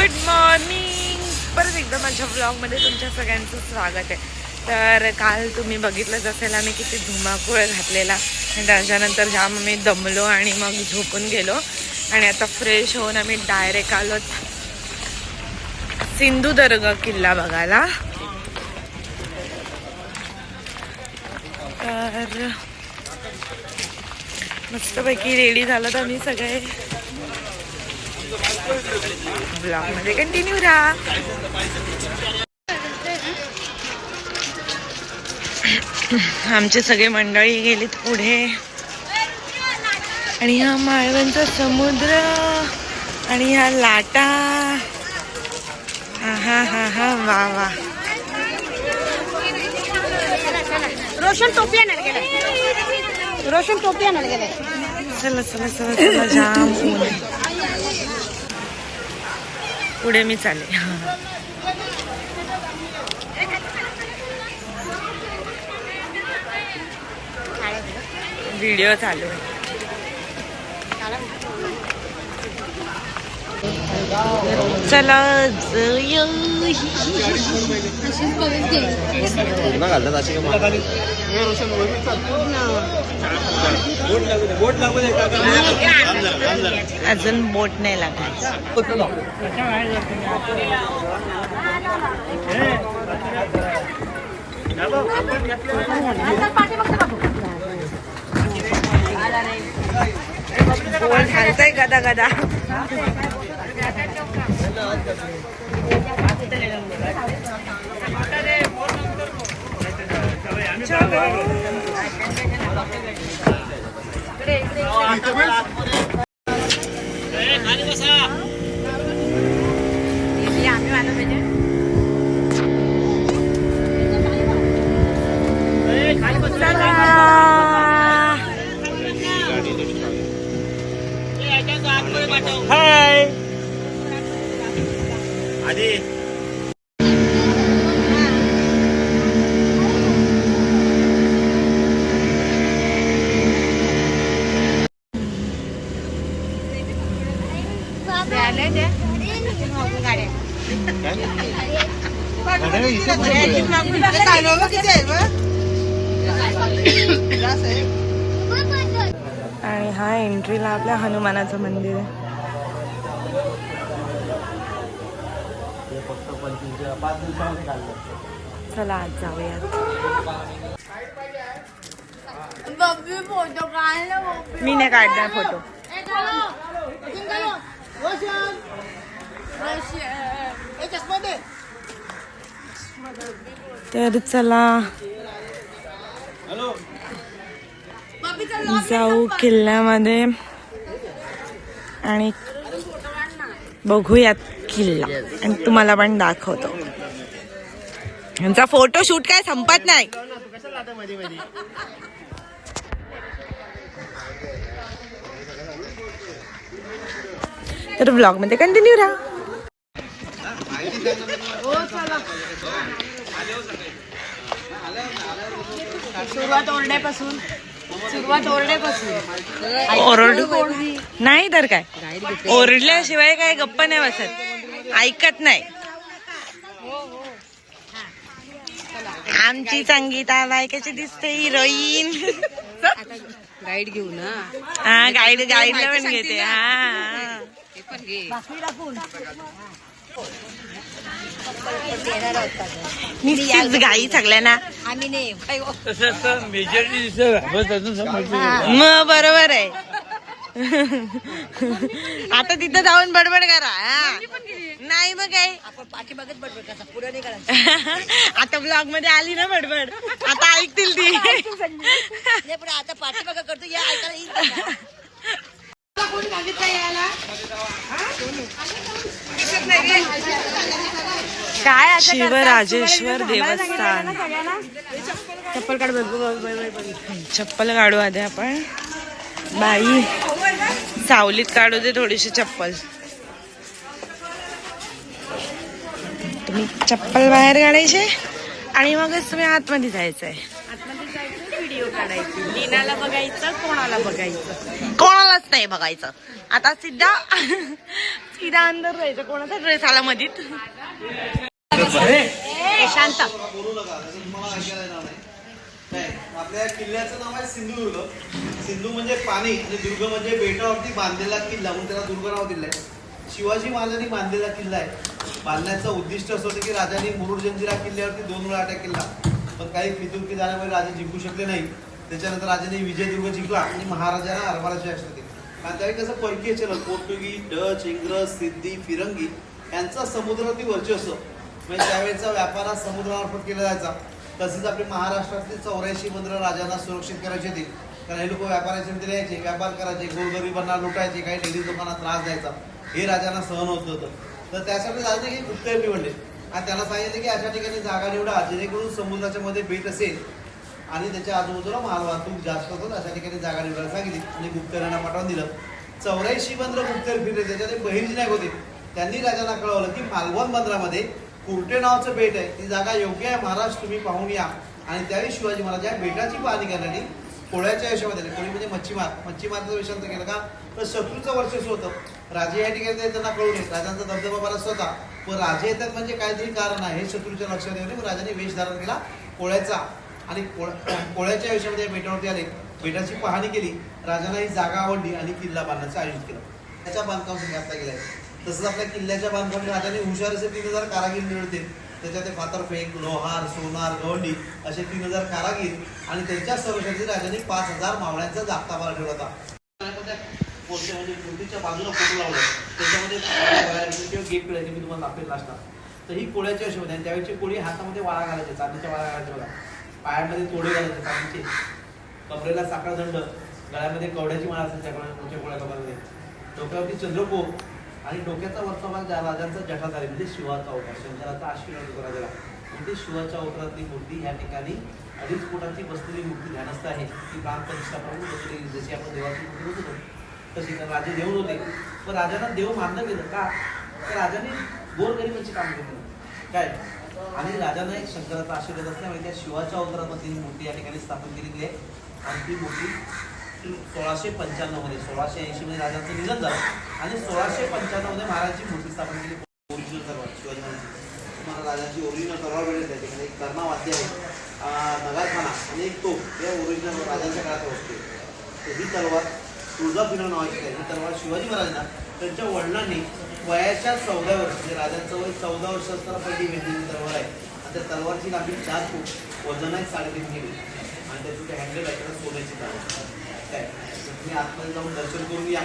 Good morning. परत एकदा माझ्या ब्लॉगमध्ये तुमच्या सगळ्यांचं स्वागत आहे. तर काल तुम्ही बघितलंच असेल आम्ही किती धुमाकूळ घातलेला आणि त्याच्यानंतर जाम आम्ही दमलो आणि मग झोपून गेलो आणि आता फ्रेश होऊन आम्ही डायरेक्ट आलो सिंधुदुर्ग किल्ला बघायला. तर मस्तपैकी रेडी झालं तर आम्ही सगळे. ब्लॉगमध्ये कंटिन्यू राहा. आमचे सगळे मंडळी गेलीत पुढे आणि हा माळवणचा समुद्र आणि ह्या लाटा. हा हा हा हा वा वा. रोशन टोपी आणायला गेलाय. चला चला चला चला. जाम ऊन आहे. पुढे मी चालले. व्हिडिओ चालू आहे. चला अजून बोट नाही लागली. बोट घालतय गदा गदा. हाय आधी आणि हा एंट्रीला आपल्या हनुमानाचं मंदिर आहे. चला आज जाऊयात. मी नाही काढणार फोटो. तर चला जाऊ किल्ल्यामध्ये आणि बघूयात किल्ला आणि तुम्हाला पण दाखवतो. यांचा फोटो शूट काय संपत नाही. तर ब्लॉग मध्ये कंटिन्यू राहा. सुरुवात ओरड्यापासून ओरडू नाही तर काय. ओरडल्याशिवाय काय गप्पा नाही बसत. ऐकत नाही. आमची संगीता बायकाची दिसते हिरोईन. गाईड घेऊ ना. हा गाईडला पण घेते. हा निश्चित गाई सगळ्यांना. आम्ही नाही मग बरोबर आहे. आता तिथं जाऊन बडबड करा. नाही मग काय आपण पाठी बघत बडबड कसा पुढे नाही करायचं. आता ब्लॉग मध्ये आली ना बडबड. आता ऐकतील ती. नाही पण आता पाठी बघत करतो या ऐकायला येईल. काय शिवराजेश्वर देवस्थान. चप्पल काढ. चप्पल काढू आधी आपण. बाई सावलीत काढू दे थोडीशी चप्पल. तुम्ही चप्पल बाहेर काढायचे आणि मगच तुम्ही आतमध्ये जायचंय. व्हिडिओ काढायची. लीनाला बघायचं, कोणाला बघायचं, कोणालाच नाही बघायचं. आता सीधा सीधा अंदर राहायचं. कोणाचा ड्रेस आला मधीत. शांत. आपल्या किल्ल्याचं नाव आहे सिंधुदुर्ग. सिंधू म्हणजे पाणी आणि दुर्ग म्हणजे बेटावरती बांधलेला किल्ला, म्हणून त्याला दुर्ग नाव दिलंय. शिवाजी महाराजांनी बांधलेला किल्ला आहे. बांधण्याचं उद्दिष्ट असं होतं की राजांनी मुरुड जंजिरा किल्ल्यावरती 2 वेळा अटॅक केला, पण काही फितुरकी झाल्यामुळे राजे जिंकू शकले नाही. त्याच्यानंतर राजांनी विजयदुर्ग जिंकला आणि महाराजांना अरबाराची अक्षर दिली. आणि त्यावेळी कसं परकीय चलन, पोर्तुगीज, डच, इंग्रज, सिद्धी, फिरंगी यांचा समुद्रावरती वर्चस्व, म्हणजे त्यावेळेचा व्यापार हा समुद्रामार्फत केला जायचा. तसेच आपले महाराष्ट्रातले 84 बंदरं राजांना सुरक्षित करायचे होते, कारण हे लोक व्यापाराच्या मध्ये यायचे, व्यापार करायचे, गोरगरिबांना लुटायचे, काही लेडीज लोकांना त्रास द्यायचा, हे राजांना सहन होत होतं. तर त्यासाठी राजाने हे गुप्तहेर निवडले आणि त्याला सांगितले की अशा ठिकाणी जागा निवडा जेणेकरून समुद्राच्या मध्ये बेट असेल आणि त्याच्या आजूबाजूला मालवाहतूक जास्त होतं, अशा ठिकाणी जागा निवडायला सांगितली आणि गुप्तहेरांना पाठवून दिलं. 84 बंदरं गुप्तहेर फिरले, त्याच्यात बहिर्जी नायक होते. त्यांनी राजांना कळवलं की मालवण बंदरामध्ये कुर्टे नावाचं बेट आहे, ती जागा योग्य आहे, महाराज तुम्ही पाहून या. आणि त्यावेळी शिवाजी महाराज या बेटाची पाहणी करण्यासाठी कोळ्याच्या वेशामध्ये आले. कोळी म्हणजे मच्छीमारचं वेशांतर केलं का, तर शत्रूचं वर्चस्व होतं. राजे या ठिकाणी त्यांना कळू नये, राजांचा दबदबा बराच होता, पण राजे येतात म्हणजे काहीतरी कारण आहे हे शत्रूच्या लक्षात येऊ नये. राजाने वेश धारण केला कोळ्याचा आणि कोळ्याच्या वेशामध्ये या बेटावरती आले, बेटाची पाहणी केली. राजांना ही जागा आवडली आणि किल्ला बांधण्याचं आयोजित केलं. त्याच्या बांधकामासाठी घातला गेलाय. तसंच आपल्या किल्ल्याच्या बांधकामात राजाने हुशार असे 3000 कारागीर निवडते. त्याच्यात फातरफेक, लोहार, सोनार, गवंडी असे 3000 कारागीर आणि त्यांच्या संरक्षणासाठी राजाने 5000 मावळ्यांचा जागता बारा ठेवला होता. म्हणजे मूर्तीच्या बाजूला फोटो लावला, त्याच्यामध्ये गेट पिळायचे, मी तुम्हाला दाखवेल असतात. तर ही कोळ्याच्या वेशामध्ये आणि त्यावेळेची कोळी हातामध्ये वाळा घालायचे, चांदीच्या वाळा घालायचे बघा, पायामध्ये तोडे घालायचे चांदीचे, कपड्याला साखळा दंड, गळ्यामध्ये कवड्याची माळ असायची त्या कोळ्या कपड्यामध्ये, डोक्यावरती चंद्रकोर आणि डोक्याचा वरचा भाग राजांचा जटाधारी म्हणजे शिवाचा अवतार, शंकराचा आशीर्वाद होतो राजाला. म्हणजे शिवाच्या अवतारातली मूर्ती या ठिकाणी 2.5 फुटाची बसलेली मूर्ती ध्यानस्थ आहे. ती प्राणप्रतिष्ठा प्रमुख बसलेली, जशी आपण देवाची मूर्ती होतो तशी. तर राजे देव होते, पण राजांना देव मानलं गेलं का, तर राजाने गोरगरिबांची काम केली काय, आणि राजांना एक शंकराचा आशीर्वाद असल्यामुळे त्या शिवाच्या अवतारामधली मूर्ती या ठिकाणी स्थापन केलेली आहे. आणि ती मूर्ती 1695 मध्ये 1680 मध्ये राजांचं निधन झालं आणि 1695 मध्ये महाराजांची मूर्ती स्थापन केली. ओरिजिनल तलवार शिवाजी महाराजांची, तुम्हाला राजांची ओरिजिनल तलवार मिळेल. त्या ठिकाणी एक कर्णावाद्य आहे, नगारखाना आणि एक तोफ, हे ओरिजिनल राजांच्या काळात असते. तर ही तलवार तुळजापूर नावाची आहे. ही तलवार शिवाजी महाराजांना त्यांच्या वडिलांनी वयाच्या 14 वर्ष, म्हणजे राजांचं वय 14 वर्ष असताना पहिली भेटलेली तलवार आहे. आणि त्या तलवारची लांबी 4 फूट, वजन आहे 3.5 किलो आणि त्याचं ते हँडल आहे त्याला सोन्याची तलवार काय. तुम्ही आतमध्ये जाऊन दर्शन करून या,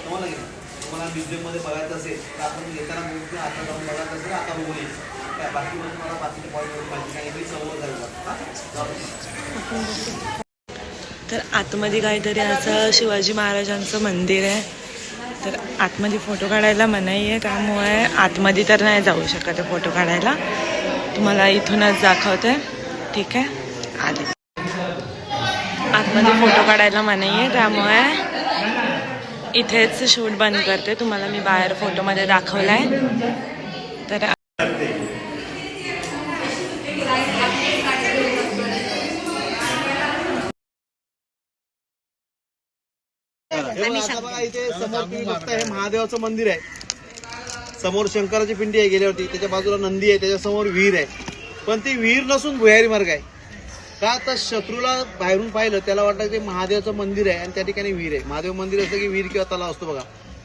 तुम्हाला गेलं. तुम्हाला म्युझियममध्ये बघायचं असेल तर आपण येताना मूर्ती आता जाऊन बघायचं असेल आता बघून येईल काय. बाकी मग तुम्हाला बाकीच्या पॉईंटवर माहिती काही समोर जाईल. तर आतमध्ये काहीतरी असं शिवाजी महाराजांचं मंदिर आहे. तर आतमध्ये फोटो काढायला मनाई आहे, त्यामुळे आतमध्ये तर नाही जाऊ शकत आहे फोटो काढायला. तुम्हाला इथूनच दाखवते, ठीक आहे. आले आतमध्ये फोटो काढायला मनाई आहे, त्यामुळे इथेच शूट बंद करते. तुम्हाला मी बाहेर फोटोमध्ये दाखवला आहे. तर आता बघा इथे समोर तुम्ही बघताय हे महादेवाचं मंदिर आहे. समोर शंकराची पिंडी आहे गेल्यावरती, त्याच्या बाजूला नंदी आहे, त्याच्या समोर विहीर आहे. पण ती विहीर नसून भुयारी मार्ग आहे. का तर शत्रूला बाहेरून पाहिलं त्याला वाटलं ते महादेवाचं मंदिर आहे आणि त्या ठिकाणी विहीर आहे. महादेव मंदिर असतं की विहीर किंवा तलाव असतो बघा,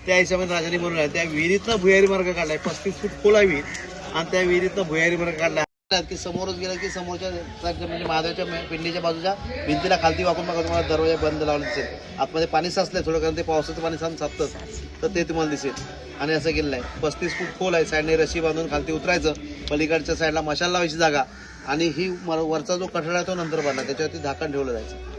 त्या हिशोबाने राजाने बनवला. त्या विहिरीतनं भुयारी मार्ग काढलाय, 35 फूट खोल आहे विहीर आणि त्या विहिरीतनं भुयारी मार्ग काढलाय. की समोरच गेलं की समोरच्या म्हणजे महादेवाच्या पिंडीच्या बाजूच्या भिंतीला खालती वाकून बघा तुम्हाला दरवाजा बंद लावला दिसेल. आतमध्ये पाणी साचलंय थोडं, कारण ते पावसाचं पाणी साचतं तर ते तुम्हाला दिसेल. आणि असं केलेलं आहे, 35 फूट खोल आहे. साईडने रशी बांधून खालती उतरायचं, पलीकडच्या साईडला मशाल लावायची जागा आणि ही वरचा जो कठडा आहे तो नंतर बांधला, त्याच्यावरती झाकण ठेवलं जायचं.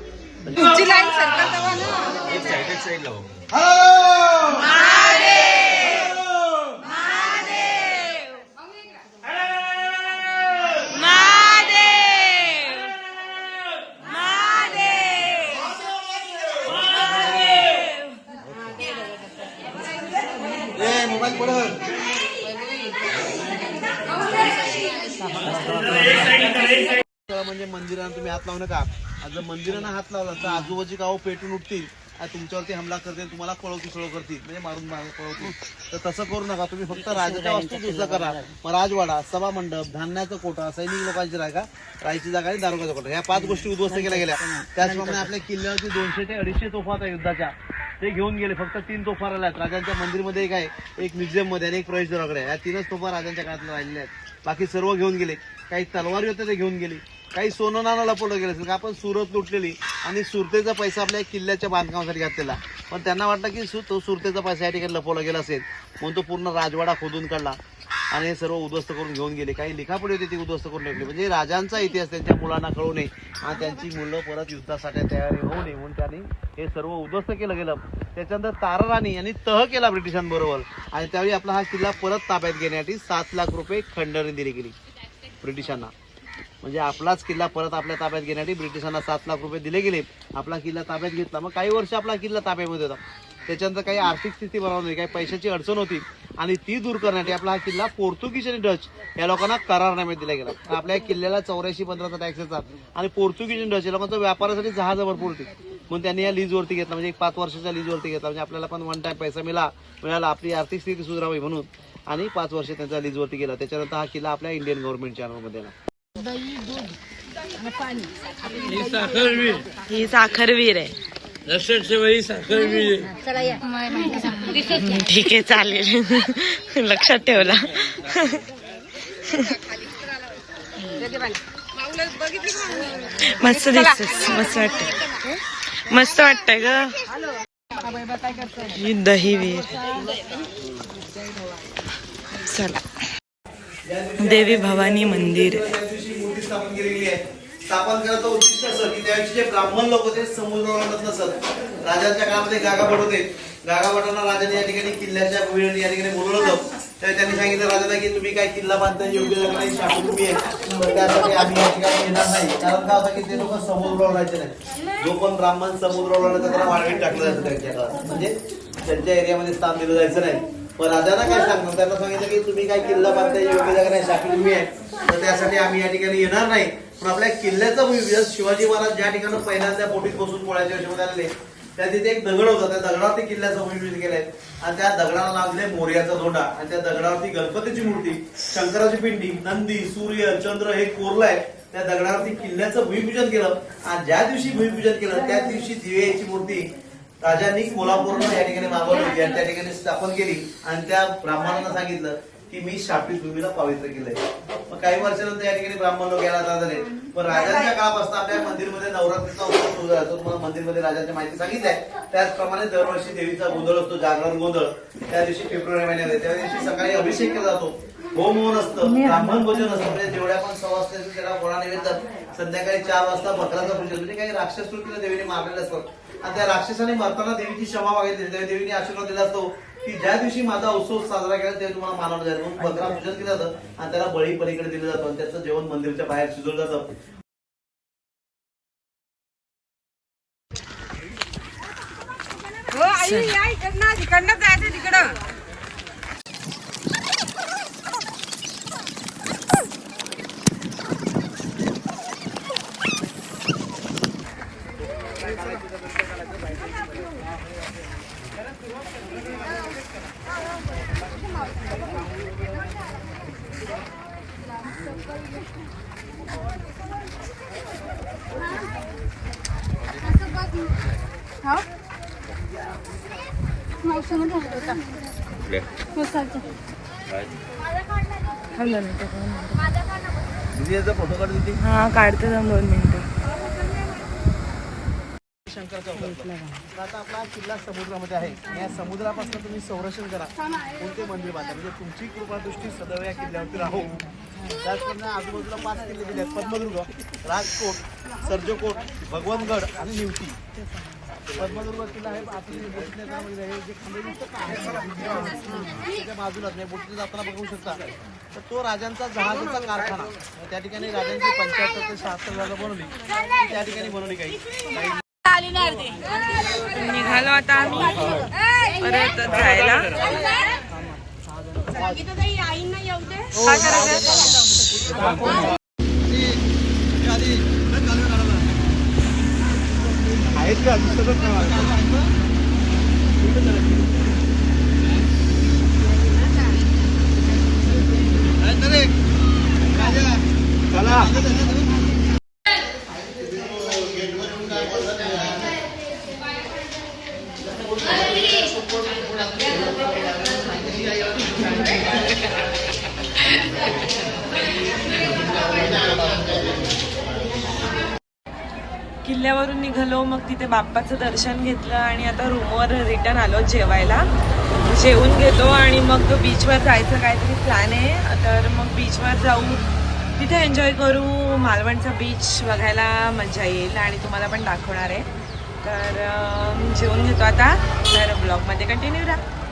म्हणजे मंदिरात तुम्ही हात लावू नका. जर मंदिरांना हात लावला तर आजूबाजूची गावं पेटून उठतील आणि तुमच्यावरती हमला करतील, तुम्हाला पळव करतील, म्हणजे मारून पळवतील. तर तसं करू नका. तुम्ही फक्त राजाच्या वस्तू दुसरं करा. मग राजवाडा, सभा मंडप, धान्याचा कोटा, सैनिक लोकांची जागा, राहायची जागा आणि दारोगाचा कोटा, ह्या 5 गोष्टी उद्ध्वस्त केल्या गेल्या. त्याचप्रमाणे आपल्या किल्ल्यावरती 200 ते 250 तोफा होत्या युद्धाच्या, ते घेऊन गेले. फक्त 3 तोफा राहिल्या आहेत. राजांच्या मंदिरमध्ये एक आहे, एक म्युझियम मध्ये आणि एक प्रवेशद्वाराकडे. या 3च तोफा राजांच्या काळात राहिलेल्या आहेत. बाकी सर्व घेऊन गेले. काही तलवारी होत्या ते घेऊन गेली. काही सोनं नाणं लपवलं गेलं असेल. आपण सुरत लुटलेली आणि सुरतेचा पैसा आपल्या किल्ल्याच्या बांधकामासाठी घातलेला, पण त्यांना वाटलं की तो सुरतेचा पैसा या ठिकाणी लपवला गेला असेल म्हणून तो पूर्ण राजवाडा खोदून काढला आणि हे सर्व उद्ध्वस्त करून घेऊन गेले. काही लिखापडी होती ती उद्ध्वस्त करून ठेवली. म्हणजे राजांचा इतिहास त्यांच्या मुलांना कळू नये आणि त्यांची मुलं परत युद्धासाठी तयारी होऊ नये म्हणून त्यांनी हे सर्व उद्ध्वस्त केलं गेलं. त्याच्यानंतर ताराराणी यांनी तह केला ब्रिटिशांबरोबर आणि त्यावेळी आपला हा किल्ला परत ताब्यात घेण्यासाठी 7 लाख रुपये खंडणी दिली गेली ब्रिटिशांना. म्हणजे आपलाच किल्ला परत आपल्या ताब्यात घेण्यासाठी ब्रिटिशांना 7 लाख रुपये दिले गेले. आपला किल्ला ताब्यात घेतला. मग काही वर्ष आपला किल्ला ताब्यामध्ये होता. त्याच्यानंतर काही आर्थिक स्थिती बरोबर नाही, काही पैशाची अडचण होती आणि ती दूर करण्यासाठी आपला हा किल्ला पोर्तुगीज आणि डच या लोकांना करारनाम्यात दिला गेला. आपल्या किल्ल्याला 84% टॅक्स येतात आणि पोर्तुगीज आणि डच या लोकांचा व्यापारासाठी जहाज भरपूर होती म्हणून त्यांनी या लीजवरती घेतला. म्हणजे एक 5 वर्षाच्या लीजवरती घेतला. म्हणजे आपल्याला पण वन टाइम पैसा मिळाला, आपली आर्थिक स्थिती सुधारावी म्हणून, आणि 5 वर्ष त्यांचा लीजवरती गेला. त्याच्यानंतर हा किल्ला आपल्या इंडियन गव्हर्नमेंटच्या अंडरमध्ये आला. ही साखरवीर आहे. ठीक आहे, चालेल. लक्षात ठेवला. मस्त दिसतेस, मस्त वाटत, मस्त वाटतंय ग. ही दहीवीर. चला, देवी भवानी मंदिर. मूर्ती स्थापन केलेली आहे. स्थापन करायचं उद्दिष्ट असं की त्यावेळी जे ब्राह्मण लोक होते समुद्रावर नसत. राजांच्या काळामध्ये गागाभट होते. गागाभटांना राजाने या ठिकाणी किल्ल्याच्या भूमीवर या ठिकाणी बोलवलं होतं. तर त्यांनी सांगितलं राजाला की तुम्ही काय किल्ला बांधता योग्य जागा नाही, शाकुभूमी आहे, तर त्यासाठी आम्ही या ठिकाणी येणार नाही. कारण काय होतं की ते लोक समुद्रावर राहायचे नाही. जो पण ब्राह्मण समुद्रावर राहिला त्याला वाळवीत टाकलं जायचं त्यांच्या काळात. म्हणजे त्यांच्या एरियामध्ये स्थान दिलं जायचं नाही. पण राजांना काय सांगणार, त्यांना सांगितलं की तुम्ही काय किल्ला बांधता योग्य जागा नाही, शाकुभूमी आहे, तर त्यासाठी आम्ही या ठिकाणी येणार नाही. पण आपल्या किल्ल्याचा भूमिविजय शिवाजी महाराज ज्या ठिकाणी पहिल्यांदा बोटीत बसून पोळ्याच्या हिशोबात आलेले त्या तिथे एक दगड होता. त्या दगडावरती किल्ल्याचा भूमिविजय केलाय आणि त्या दगडाला नाव दिले मोर्याचा धोंडा. आणि त्या दगडावरती गणपतीची मूर्ती, शंकराची पिंडी, नंदी, सूर्य, चंद्र हे कोरलंय. त्या दगडावरती किल्ल्याचं भूमिपूजन केलं आणि ज्या दिवशी भूमिपूजन केलं त्या दिवशी दिव्याची मूर्ती राजांनी कोल्हापूरला या ठिकाणी मागवली होती आणि त्या ठिकाणी स्थापन केली. आणि त्या ब्राह्मणांना सांगितलं की मी शापित भूमीला पवित्र केलंय. मग काही वर्षानंतर या ठिकाणी ब्राह्मण लोक यायला झाले. पण राजांच्या काळापासून आपल्या मंदिरमध्ये नवरात्रीचा उत्सव सुरू झाला. तुम्हाला मंदिरमध्ये राजांची माहिती सांगितलंय. त्याचप्रमाणे दरवर्षी देवीचा गोंधळ असतो, जागरण गोंधळ. त्या दिवशी फेब्रुवारी महिन्यामध्ये त्या दिवशी सकाळी अभिषेक केला जातो, होम हवन असतं, ब्राह्मण भोजन असतं. म्हणजे जेवढ्या पण सभा असतात त्याला गोळा नैवेद्य. संध्याकाळी 4 वाजता बकराचं पूजन. म्हणजे काही राक्षस कृतीला देवीने मारलेलं असतं आणि त्या राक्षसाने मरताना देवीची क्षमा मागितली. त्यावेळी देवीने आशीर्वाद दिला असतो की ज्या दिवशी माझा उत्सव साजरा केला ते तुम्हाला मानवलं जाईल. म्हणून बकरा पूजन केलं जातं आणि त्याला बळी पलीकडे दिलं जातं आणि त्याचं जेवण मंदिरच्या बाहेर शिजवलं जातं. तिकडनं जायचं तिकडं. फोटो काढ देते. हा, काढते 2 मिनिटं. शंकराच्या आता आपला किल्ला समुद्रामध्ये आहे. या समुद्रापासून तुम्ही संरक्षण करा. कोणते मंदिर बांधा म्हणजे तुमची कृपादृष्टी सदैव या किल्ल्यावरती राहो. त्याचप्रमाणे आजूबाजूला 5 किल्ले दिले आहेत. पद्मदुर्ग, राजकोट, सर्जकोट, भगवनगड आणि निवती. पद्मदुर्ग किल्ला आहे त्याच्या बाजूलाच नाही, बोटीने जाताना बघू शकता. तर तो राजांचा जहाजाचा कारखाना. त्या ठिकाणी राजांची 75 ते 76 जागा बनवली, त्या ठिकाणी बनवली. काही निघालो आता आम्ही परत जायला. काय करायचं? का दिसतच चला किल्ल्यावरून निघालो, मग तिथे बाप्पाचं दर्शन घेतलं आणि आता रूमवर रिटर्न आलो जेवायला. जेवून घेतो आणि मग बीचवर जायचं काहीतरी प्लॅन आहे. तर मग बीचवर जाऊ, तिथे एन्जॉय करू. मालवणचा बीच बघायला मजा येईल आणि तुम्हाला पण दाखवणार आहे. तर जेवून घेतो आता. तर ब्लॉगमध्ये कंटिन्यू राहा.